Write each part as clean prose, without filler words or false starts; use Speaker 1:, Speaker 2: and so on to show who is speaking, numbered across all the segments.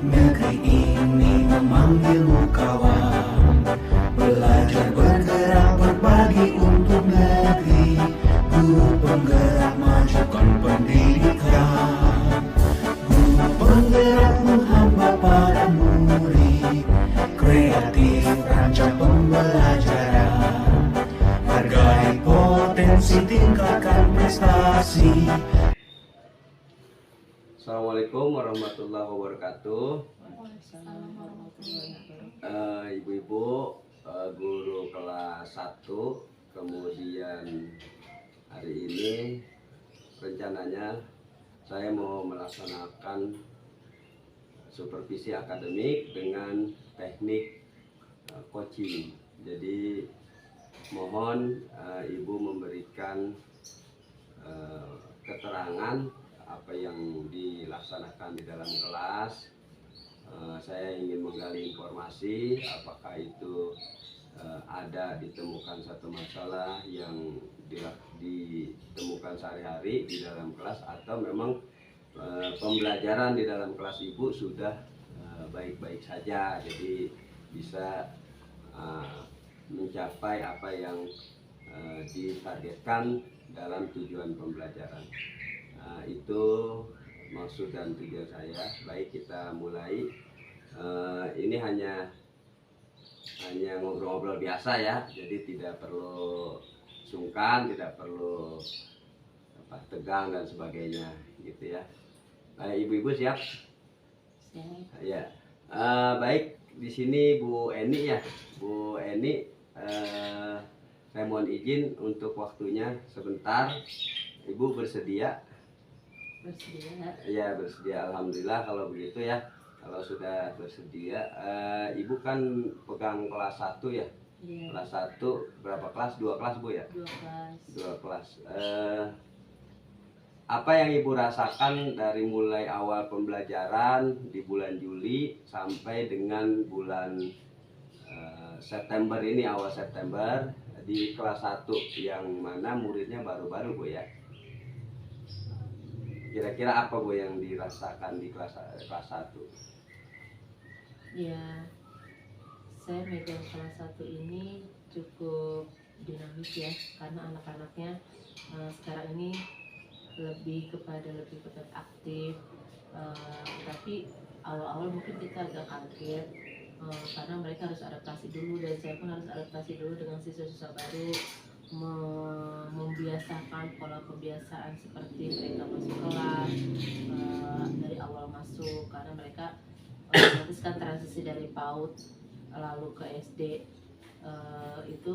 Speaker 1: Negeri ini memanggilmu kawan, belajar bergerak berbagi untuk negeri. Guru penggerak majukan pendidikan, guru penggerak menghamba pada murid, kreatif rancang pembelajaran, hargai potensi tingkatkan prestasi.
Speaker 2: Assalamualaikum warahmatullahi wabarakatuh. Ibu-ibu, guru kelas 1, kemudian hari ini rencananya saya mau melaksanakan supervisi akademik dengan teknik coaching. Jadi mohon ibu memberikan keterangan apa yang dilaksanakan di dalam kelas. Saya ingin menggali informasi apakah itu ada ditemukan satu masalah yang ditemukan sehari-hari di dalam kelas, atau memang pembelajaran di dalam kelas ibu sudah baik-baik saja, jadi bisa mencapai apa yang ditargetkan dalam tujuan pembelajaran. Itu maksud dan tujuan saya. Baik, kita mulai. Ini hanya ngobrol-ngobrol biasa ya, jadi tidak perlu sungkan, tidak perlu tegang dan sebagainya gitu ya. Ibu-ibu siap? Siap. Ya. Baik, di sini Bu Eni ya. Bu Eni, saya mohon izin untuk waktunya sebentar. Ibu bersedia? Bersedia. Ya, bersedia. Alhamdulillah kalau begitu ya. Kalau sudah bersedia, ibu kan pegang kelas 1 ya? Iya. Kelas 1 berapa kelas? 2 kelas Bu ya? 2 kelas. 2 kelas. Apa yang ibu rasakan dari mulai awal pembelajaran di bulan Juli sampai dengan bulan September ini, awal September, di kelas 1 yang mana muridnya baru-baru Bu ya? Kira-kira apa Bu yang dirasakan di kelas 1?
Speaker 3: Ya, saya megang kelas 1 ini cukup dinamis ya, karena anak-anaknya sekarang ini lebih kepada aktif, tapi awal-awal mungkin kita agak kaget karena mereka harus adaptasi dulu, dan saya pun harus adaptasi dulu dengan siswa-siswa baru, membiasakan pola kebiasaan seperti mereka masuk kelas dari awal masuk, karena mereka otomatis kan transisi dari PAUD lalu ke SD itu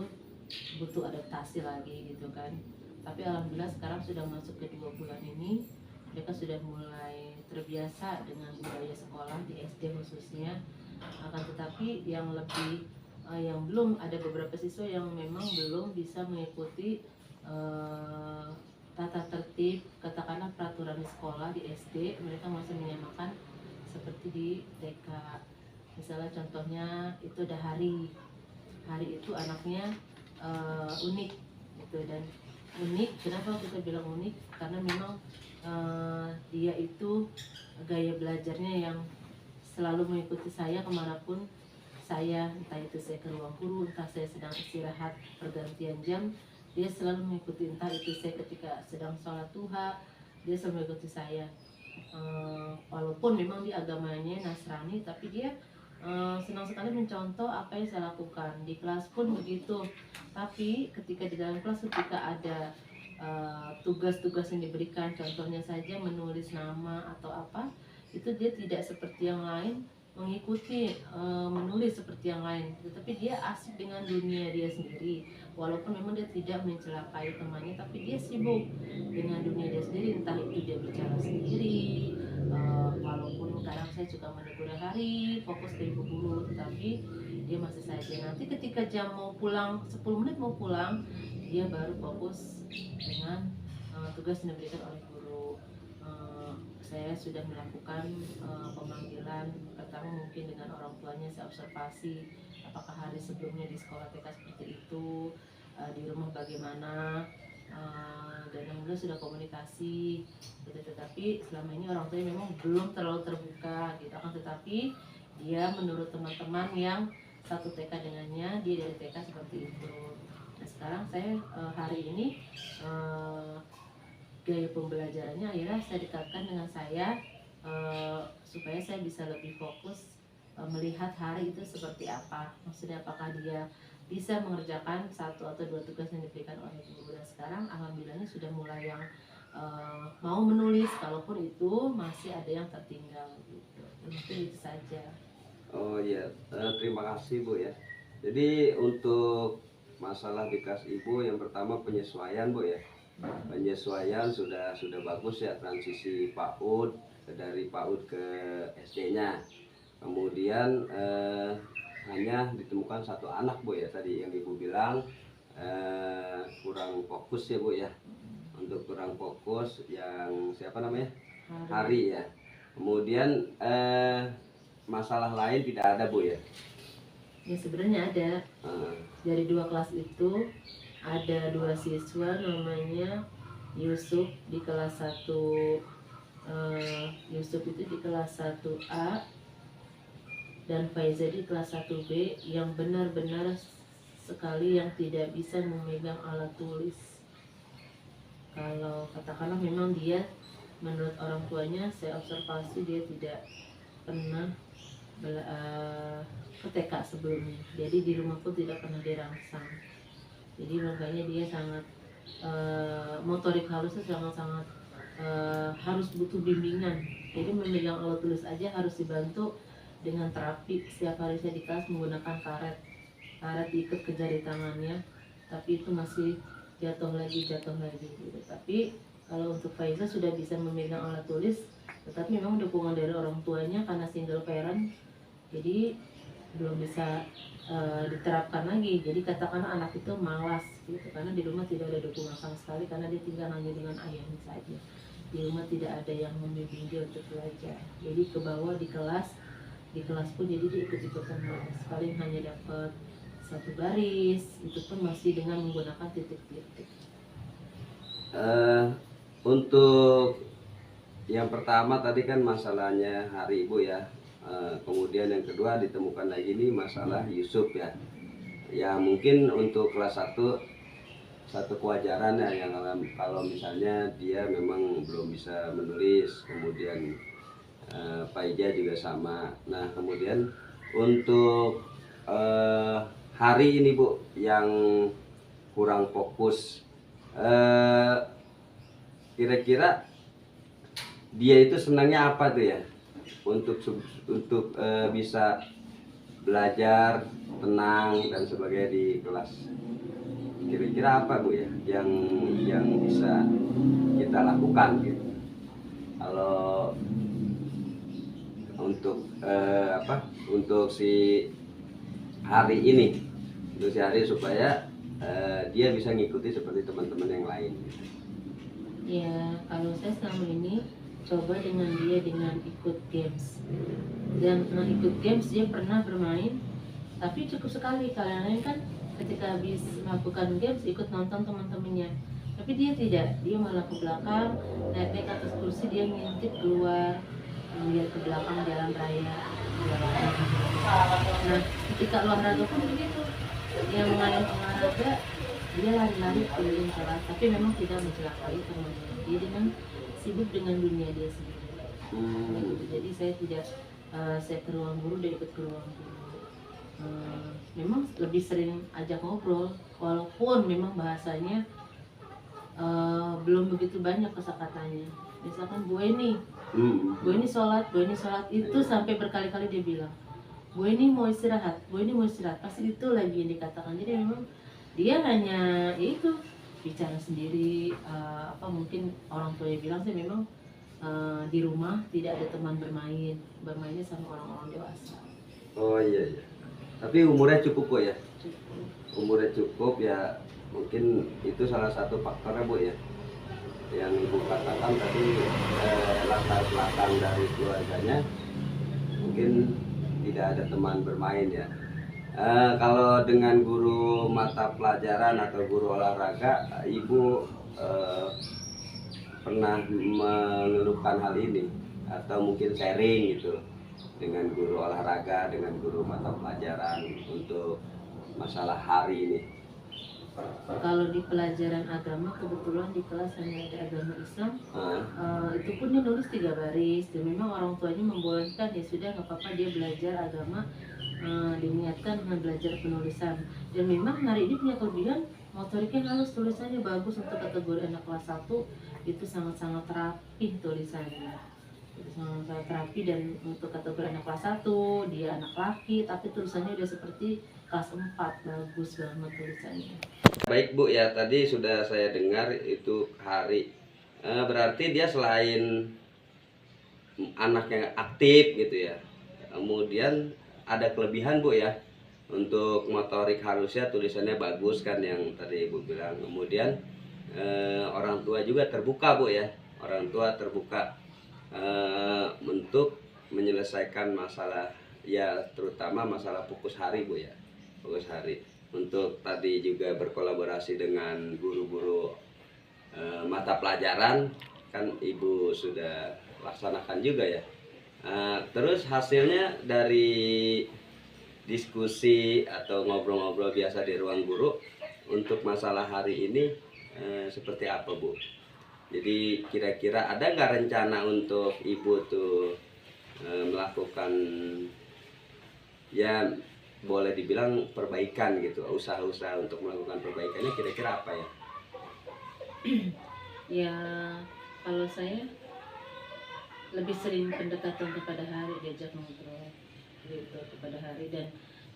Speaker 3: butuh adaptasi lagi gitu kan. Tapi alhamdulillah sekarang sudah masuk ke 2 bulan ini, mereka sudah mulai terbiasa dengan budaya sekolah di SD khususnya. Akan tetapi yang belum, ada beberapa siswa yang memang belum bisa mengikuti tata tertib, katakanlah peraturan sekolah di SD. Mereka masih menyamakan seperti di TK. Misalnya contohnya itu ada hari itu anaknya unik gitu. Dan unik, kenapa kita bilang unik? Karena memang dia itu gaya belajarnya yang selalu mengikuti saya kemanapun saya, entah itu saya ke ruang guru, entah saya sedang istirahat pergantian jam, dia selalu mengikuti. Entah itu saya ketika sedang sholat duha, dia selalu mengikuti saya. Walaupun memang dia agamanya Nasrani, tapi dia senang sekali mencontoh apa yang saya lakukan. Di kelas pun begitu. Tapi ketika di dalam kelas, ketika ada tugas-tugas yang diberikan, contohnya saja menulis nama atau apa, itu dia tidak seperti yang lain mengikuti menulis seperti yang lain, tetapi dia asik dengan dunia dia sendiri. Walaupun memang dia tidak mencelakai temannya, tapi dia sibuk dengan dunia dia sendiri. Entah itu dia bicara sendiri, walaupun kadang saya juga menegur hari fokus ke ibu guru, tetapi dia masih saja nanti ketika jam mau pulang, 10 menit mau pulang, dia baru fokus dengan tugas yang diberikan oleh guru. Saya sudah melakukan pemanggilan pertama, mungkin dengan orang tuanya saya observasi apakah hari sebelumnya di sekolah TK seperti itu, di rumah bagaimana. dan alhamdulillah sudah komunikasi gitu. Tetapi selama ini orang tua memang belum terlalu terbuka gitu. Akan tetapi dia menurut teman-teman yang satu TK dengannya, dia dari TK seperti itu. Nah sekarang saya hari ini gaya pembelajarannya akhirnya saya dekatkan dengan saya supaya saya bisa lebih fokus melihat hari itu seperti apa. Maksudnya apakah dia bisa mengerjakan satu atau dua tugas yang diberikan oleh guru. Dan sekarang alhamdulillahnya sudah mulai yang mau menulis, kalaupun itu masih ada yang tertinggal gitu. Mungkin itu saja.
Speaker 2: Oh iya, terima kasih Bu ya. Jadi untuk masalah di kelas Ibu yang pertama penyesuaian Bu ya. Penyesuaian sudah bagus ya, transisi PAUD dari PAUD ke SD-nya. Kemudian hanya ditemukan satu anak Bu ya, tadi yang Ibu bilang kurang fokus ya Bu ya. Untuk kurang fokus yang siapa namanya? Hari ya. Kemudian masalah lain tidak ada Bu ya?
Speaker 3: Ya sebenarnya ada. Dari dua kelas itu ada dua siswa namanya Yusuf di kelas 1, Yusuf itu di kelas 1A dan Faiza di kelas 1B yang benar-benar sekali yang tidak bisa memegang alat tulis. Kalau katakanlah memang dia menurut orang tuanya, saya observasi dia tidak pernah ke TK sebelumnya, jadi di rumah pun tidak pernah dirangsang. Jadi makanya dia sangat motorik halusnya sangat-sangat harus butuh bimbingan. Jadi memegang alat tulis aja harus dibantu dengan terapi. Setiap hari saya di kelas menggunakan karet diikat ke jari tangannya, tapi itu masih jatuh lagi gitu. Tapi kalau untuk Faiza sudah bisa memegang alat tulis, tetapi memang dukungan dari orang tuanya karena single parent, jadi belum bisa diterapkan lagi. Jadi katakanlah anak itu malas gitu, karena di rumah tidak ada dukungan sama sekali, karena dia tinggal hanya dengan ayahnya saja. Di rumah tidak ada yang membimbing dia untuk belajar. Jadi ke bawah di kelas pun jadi dia ikut-ikutan malas. Paling hanya dapat satu baris, itu pun masih dengan menggunakan titik-titik.
Speaker 2: Untuk yang pertama tadi kan masalahnya hari Ibu ya. Kemudian yang kedua ditemukan lagi ini masalah Yusuf ya. Ya mungkin untuk kelas 1 satu kewajaran ya, yang kalau misalnya dia memang belum bisa menulis. Kemudian Faiza juga sama. Nah kemudian untuk hari ini Bu yang kurang fokus, kira-kira dia itu senangnya apa tuh ya untuk bisa belajar tenang dan sebagainya di kelas? Kira-kira apa Bu ya yang bisa kita lakukan gitu kalau untuk si hari ini, supaya dia bisa ngikuti seperti teman-teman yang lain gitu.
Speaker 3: Ya kalau saya selama ini coba dengan dia dengan ikut games, dan ikut games dia pernah bermain tapi cukup sekali. Kalian lain kan ketika habis melakukan games ikut nonton teman-temannya, tapi dia tidak, dia malah ke belakang naik ke atas kursi, dia ngintip keluar melihat ke belakang jalan raya. Nah ketika olahraga pun begitu, dia mengalami olahraga dia lari-lari keliling kelas, tapi memang tidak mencelakai teman-teman, dia dengan sibuk dengan dunia dia sendiri. Jadi saya tidak saya ke ruang guru, dia ikut ke ruang guru. Memang lebih sering ajak ngobrol, walaupun memang bahasanya belum begitu banyak kosakatanya. Misalkan Bu Eni sholat itu sampai berkali-kali dia bilang, Bu Eni mau istirahat, pasti itu lagi yang dikatakan. Jadi memang dia hanya itu bicara sendiri. Mungkin orang tua yang bilang sih memang di rumah tidak ada teman bermainnya sama orang-orang dewasa.
Speaker 2: Oh iya. Tapi umurnya cukup Bu ya?
Speaker 3: Cukup.
Speaker 2: Umurnya cukup ya, mungkin itu salah satu faktornya Bu ya, yang Ibu katakan tadi, latar belakang dari keluarganya mungkin tidak ada teman bermain ya. Kalau dengan guru mata pelajaran atau guru olahraga, Ibu eh, pernah mengeluhkan hal ini atau mungkin sharing gitu dengan guru olahraga, dengan guru mata pelajaran untuk masalah hari ini?
Speaker 3: Kalau di pelajaran agama, kebetulan di kelas hanya ada agama Islam. Itu pun dia nulis 3 baris, dan memang orang tuanya membolehkan, ya sudah nggak apa-apa dia belajar agama, diniatkan dengan belajar penulisan. Dan memang hari ini punya kelebihan, motoriknya halus, tulisannya bagus. Untuk kategori anak kelas 1 itu sangat-sangat rapi tulisannya, itu sangat rapi. Dan untuk kategori anak kelas 1 dia anak laki tapi tulisannya udah seperti kelas 4, bagus banget tulisannya.
Speaker 2: Baik Bu, ya tadi sudah saya dengar itu Hari. Berarti dia selain anak yang aktif gitu ya, kemudian ada kelebihan Bu ya, untuk motorik halusnya, tulisannya bagus kan yang tadi Ibu bilang. Kemudian orang tua juga terbuka Bu ya, orang tua terbuka untuk menyelesaikan masalah ya, terutama masalah fokus hari Bu ya, fokus hari. Untuk tadi juga berkolaborasi dengan guru-guru mata pelajaran kan Ibu sudah laksanakan juga ya. Terus hasilnya dari diskusi atau ngobrol-ngobrol biasa di ruang guru untuk masalah hari ini seperti apa Bu? Jadi kira-kira ada nggak rencana untuk Ibu tuh melakukan ya boleh dibilang perbaikan gitu, usaha-usaha untuk melakukan perbaikannya kira-kira apa ya?
Speaker 3: Ya kalau saya lebih sering pendekatan kepada Hari, diajak ngobrol gitu kepada Hari, dan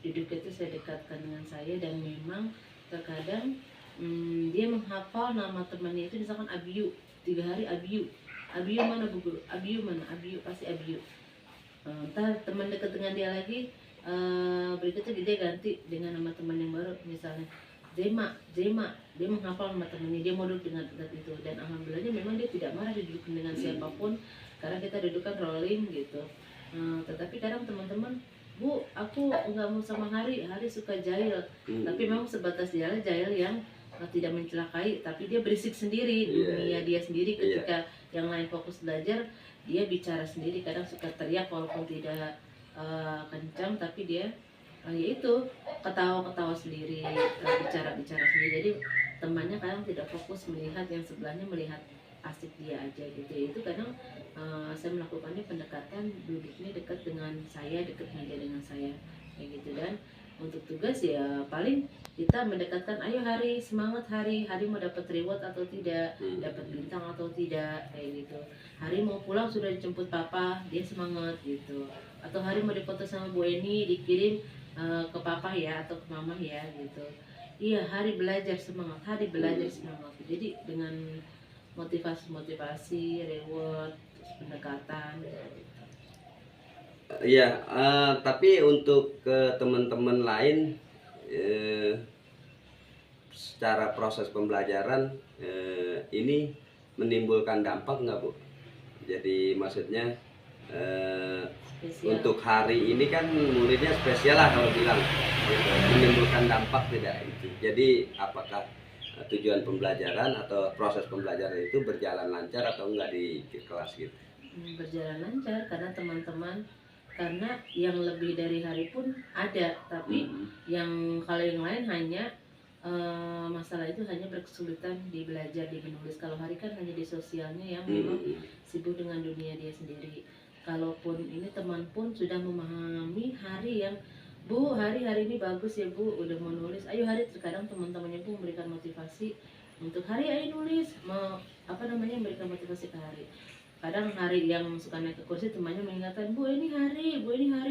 Speaker 3: duduk itu saya dekatkan dengan saya. Dan memang terkadang dia menghafal nama temannya itu, misalkan Abiu, 3 hari Abiu, Abiu mana Bu Guru, Abiu mana, Abiu pasti Abiu. Entah teman dekat dengan dia lagi, berikutnya dia ganti dengan nama teman yang baru, misalnya Zema, dia menghafal nama temannya, dia mau duduk dengan dekat itu. Dan alhamdulillahnya memang dia tidak marah didudukin dengan siapapun, karena kita dudukan rolling gitu. Tetapi kadang teman-teman, Bu, aku nggak mau sama Hari suka jahil. Tapi memang sebatas jahil yang tidak mencelakai, tapi dia berisik sendiri, dunia dia sendiri. Ketika yang lain fokus belajar, dia bicara sendiri, kadang suka teriak walaupun tidak kencang, tapi dia yaitu ketawa-ketawa sendiri, bicara-bicara sendiri. Jadi temannya kadang tidak fokus melihat yang sebelahnya, melihat asik dia aja gitu. Itu kadang saya melakukannya pendekatan, duduknya dekat dengan saya, dekat meja dengan saya kayak gitu. Dan untuk tugas ya paling kita mendekatkan, ayo Hari, semangat Hari mau dapat reward atau tidak, dapat bintang atau tidak kayak gitu. Hari mau pulang sudah dijemput papa, dia semangat gitu. Atau Hari mau dipoto sama Bu Eni, dikirim ke papa ya atau ke mama ya gitu. Iya, Hari belajar semangat, Hari belajar semangat. Jadi dengan motivasi, reward, pendekatan.
Speaker 2: Iya, tapi untuk ke teman-teman lain secara proses pembelajaran ini menimbulkan dampak nggak Bu? Jadi maksudnya untuk hari ini kan muridnya spesial lah kalau bilang, menimbulkan dampak tidak itu. Jadi apakah tujuan pembelajaran atau proses pembelajaran itu berjalan lancar atau enggak di kelas gitu?
Speaker 3: Berjalan lancar karena teman-teman, karena yang lebih dari Hari pun ada, tapi yang kalau yang lain hanya masalah itu hanya berkesulitan di belajar, di menulis. Kalau Hari kan hanya di sosialnya yang memang sibuk dengan dunia dia sendiri. Kalaupun ini teman pun sudah memahami Hari yang, Bu, Hari ini bagus ya Bu, udah mau nulis, ayo Hari. Terkadang teman-temannya pun memberikan motivasi untuk Hari, ayo nulis, mau memberikan motivasi ke Hari. Kadang Hari yang suka naik ke kursi, temannya mengingatkan, Bu ini Hari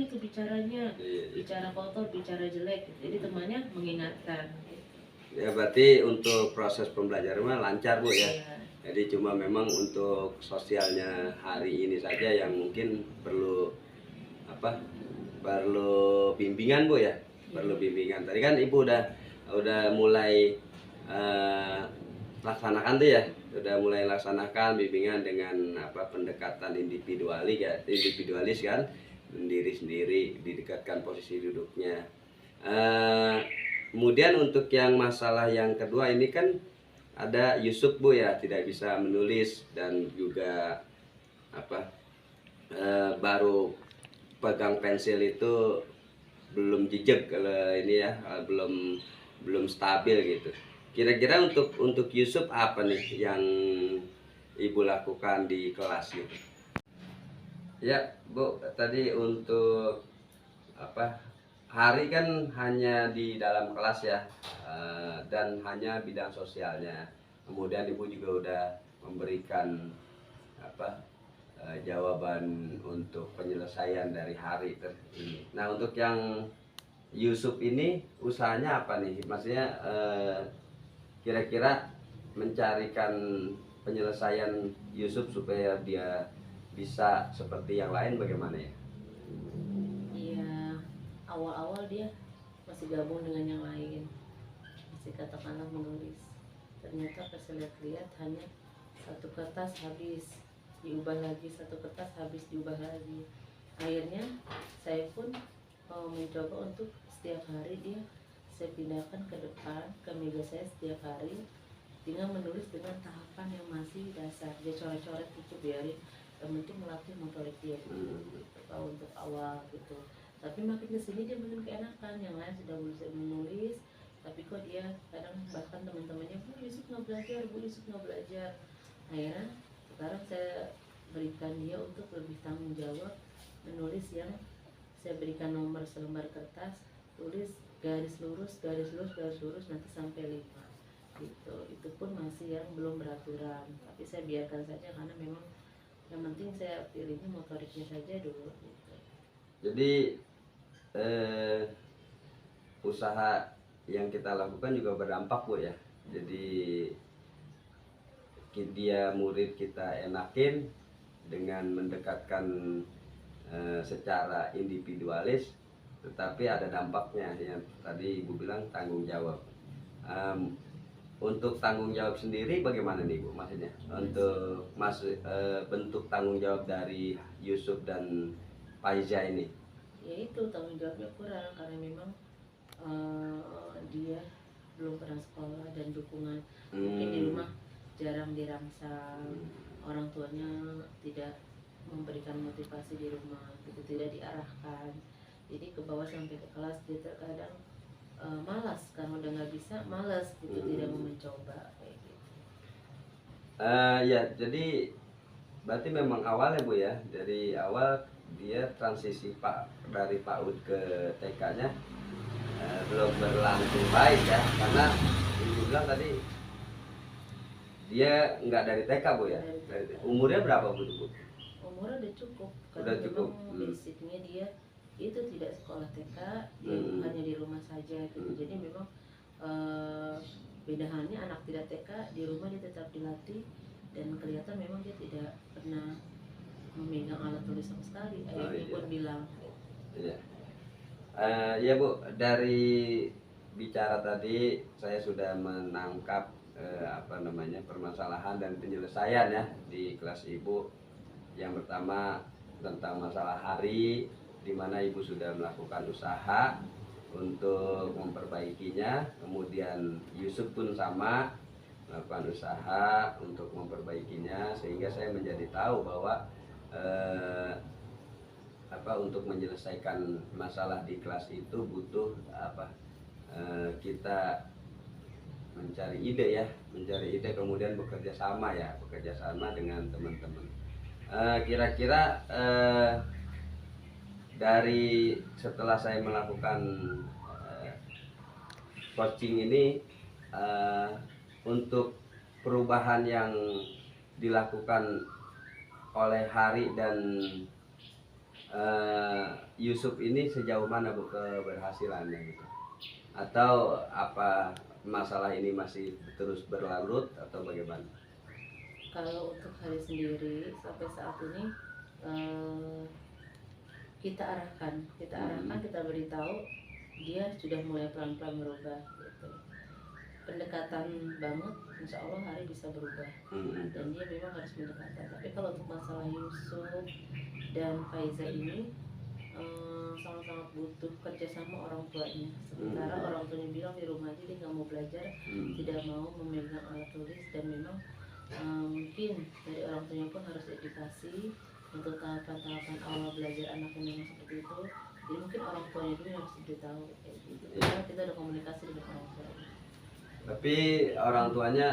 Speaker 3: itu bicaranya, bicara kotor, bicara jelek. Jadi temannya mengingatkan.
Speaker 2: Ya berarti untuk proses pembelajaran lancar Bu ya. Jadi cuma memang untuk sosialnya Hari ini saja yang mungkin perlu perlu bimbingan Bu ya, perlu bimbingan. Tadi kan Ibu udah mulai laksanakan tuh ya, udah mulai laksanakan bimbingan dengan pendekatan individualis kan, diri sendiri, didekatkan posisi duduknya. Kemudian untuk yang masalah yang kedua ini kan ada Yusuf Bu ya, tidak bisa menulis dan juga apa baru pegang pensil itu belum jejak kalau ini ya, belum stabil gitu. Kira-kira untuk Yusuf apa nih yang Ibu lakukan di kelas gitu? Ya Bu, tadi untuk apa, hari kan hanya di dalam kelas ya, dan hanya bidang sosialnya. Kemudian Ibu juga udah memberikan apa, jawaban untuk penyelesaian dari hari ini. Nah, untuk yang Yusuf ini usahanya apa nih? Maksudnya kira-kira mencarikan penyelesaian Yusuf supaya dia bisa seperti yang lain bagaimana ya?
Speaker 3: Iya, awal-awal dia masih gabung dengan yang lain, masih katakanlah menulis. Ternyata pas saya lihat-lihat hanya satu kertas habis, diubah lagi, satu kertas habis, diubah lagi. Akhirnya saya pun mencoba untuk setiap hari dia saya pindahkan ke depan ke meja saya setiap hari dengan menulis dengan tahapan yang masih dasar. Dia coret-coret itu biarin, yang penting melatih motorik dia gitu, kalau untuk awal gitu. Tapi makin kesini dia makin keenakan, yang lain sudah bisa menulis tapi kok dia kadang bahkan teman-temannya, Bu Yusuf nggak belajar, Bu Yusuf nggak belajar. Akhirnya sekarang saya berikan dia untuk lebih tanggung jawab menulis, yang saya berikan nomor selembar kertas, tulis garis lurus, garis lurus, garis lurus, nanti sampai 5 gitu. Itu pun masih yang belum beraturan, tapi saya biarkan saja karena memang yang penting saya pilihnya motoriknya saja dulu gitu.
Speaker 2: Jadi usaha yang kita lakukan juga berdampak Bu ya. Jadi dia murid kita enakin dengan mendekatkan secara individualis, tetapi ada dampaknya yang tadi Ibu bilang tanggung jawab. Untuk tanggung jawab sendiri bagaimana nih Bu, maksudnya untuk bentuk tanggung jawab dari Yusuf dan Faiza ini?
Speaker 3: Ya itu tanggung jawabnya kurang karena memang dia belum pernah sekolah dan dukungan mungkin di rumah jarang dirangsang, orang tuanya tidak memberikan motivasi di rumah gitu, tidak diarahkan, jadi ke bawah sampai ke kelas dia terkadang malas karena udah nggak bisa, malas gitu, tidak mau mencoba kayak gitu.
Speaker 2: Ya jadi berarti memang awalnya Bu ya, dari awal dia transisi dari PAUD ke TK-nya belum berlangsung baik ya, karena Ibu bilang tadi dia nggak dari TK Bu ya. Umurnya berapa Bu?
Speaker 3: Umurnya udah cukup karena
Speaker 2: Udah cukup.
Speaker 3: memang basicnya dia itu tidak sekolah TK, dia hanya di rumah saja gitu. Jadi memang beda halnya anak tidak TK, di rumah dia tetap dilatih dan kelihatan memang dia tidak pernah memegang alat tulis sama sekali. Ayahnya pun bilang.
Speaker 2: Iya. Ya Bu, dari bicara tadi saya sudah menangkap permasalahan dan penyelesaian ya di kelas Ibu. Yang pertama tentang masalah hari, di mana Ibu sudah melakukan usaha untuk memperbaikinya. Kemudian Yusuf pun sama melakukan usaha untuk memperbaikinya, sehingga saya menjadi tahu bahwa untuk menyelesaikan masalah di kelas itu butuh kita mencari ide kemudian bekerja sama dengan teman-teman. Kira-kira dari setelah saya melakukan coaching ini, untuk perubahan yang dilakukan oleh Hari dan Yusuf ini sejauh mana Bu keberhasilannya gitu? Atau apa masalah ini masih terus berlarut atau bagaimana?
Speaker 3: Kalau untuk Hari sendiri sampai saat ini kita arahkan, kita beritahu dia sudah mulai pelan-pelan berubah gitu. Pendekatan banget, insya Allah Hari bisa berubah dan dia memang harus pendekatan. Tapi kalau untuk masalah Yusuf dan Faiza ini sangat-sangat butuh kerjasama orang tuanya. Sementara orang tuanya bilang di rumah aja dia nggak mau belajar, tidak mau memegang alat tulis, dan memang mungkin dari orang tuanya pun harus edukasi untuk tahapan-tahapan awal belajar anaknya memang seperti itu. Jadi mungkin orang tuanya dulu yang harus diberitahu kayak gitu. Karena kita ada komunikasi dengan orang tuanya.
Speaker 2: Tapi orang tuanya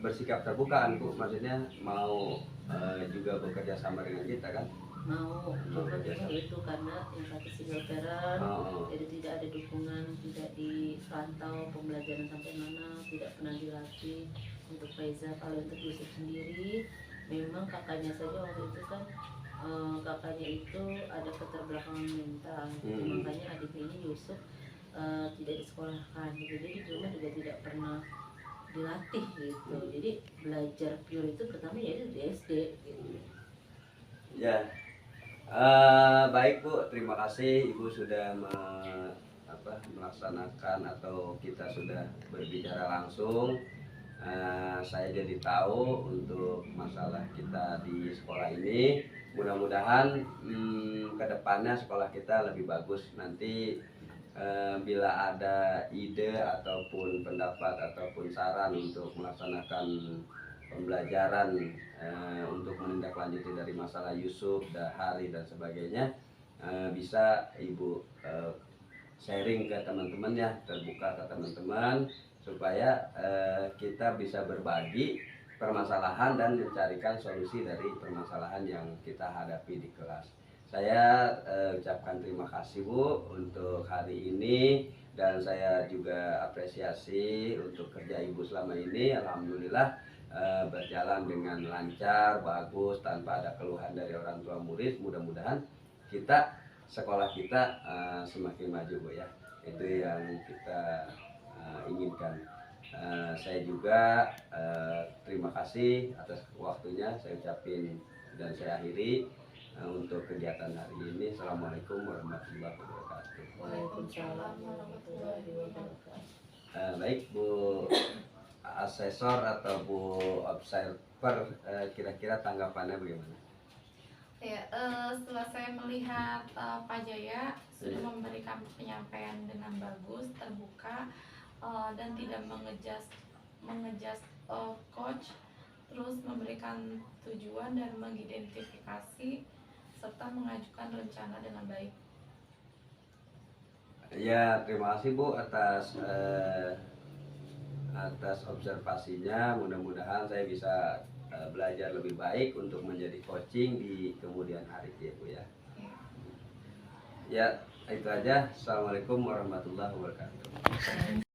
Speaker 2: bersikap terbuka kan Bu, maksudnya mau juga bekerja sama dengan kita kan?
Speaker 3: Mau, cuma memang itu karena yang satu single parent, jadi tidak ada dukungan, tidak dipantau pembelajaran sampai mana, tidak pernah dilatih. Untuk Faiza, kalau untuk Yusuf sendiri, memang kakaknya saja waktu itu kan kakaknya itu ada keterbelakangan mental, makanya adiknya ini Yusuf tidak disekolahkan gitu. Jadi di rumah juga tidak pernah dilatih gitu. Jadi belajar pure itu pertama ya di SD gitu.
Speaker 2: Ya, baik Bu, terima kasih Ibu sudah melaksanakan atau kita sudah berbicara langsung. Saya jadi tahu untuk masalah kita di sekolah ini. Mudah-mudahan kedepannya sekolah kita lebih bagus. Nanti bila ada ide ataupun pendapat ataupun saran untuk melaksanakan pembelajaran untuk menindaklanjuti dari masalah Yusuf, Dahari dan sebagainya, bisa Ibu sharing ke teman-teman ya, terbuka ke teman-teman supaya kita bisa berbagi permasalahan dan mencarikan solusi dari permasalahan yang kita hadapi di kelas. Saya ucapkan terima kasih Bu untuk hari ini, dan saya juga apresiasi untuk kerja Ibu selama ini. Alhamdulillah berjalan dengan lancar, bagus, tanpa ada keluhan dari orang tua murid. Mudah-mudahan sekolah kita semakin maju Bu ya. Itu yang kita inginkan. Saya juga terima kasih atas waktunya. Saya ucapin dan saya akhiri untuk kegiatan hari ini. Assalamualaikum warahmatullahi wabarakatuh.
Speaker 3: Waalaikumsalam warahmatullahi wabarakatuh.
Speaker 2: Baik Bu asesor atau Bu observer, kira-kira tanggapannya bagaimana?
Speaker 4: Ya, setelah saya melihat Pak Jaya sudah memberikan penyampaian dengan bagus, terbuka, dan tidak mengejas coach, terus memberikan tujuan dan mengidentifikasi serta mengajukan rencana dengan baik.
Speaker 2: Ya, terima kasih Bu atas observasinya. Mudah-mudahan saya bisa belajar lebih baik untuk menjadi coaching di kemudian hari ya Bu ya. Ya, itu aja. Assalamualaikum warahmatullahi wabarakatuh.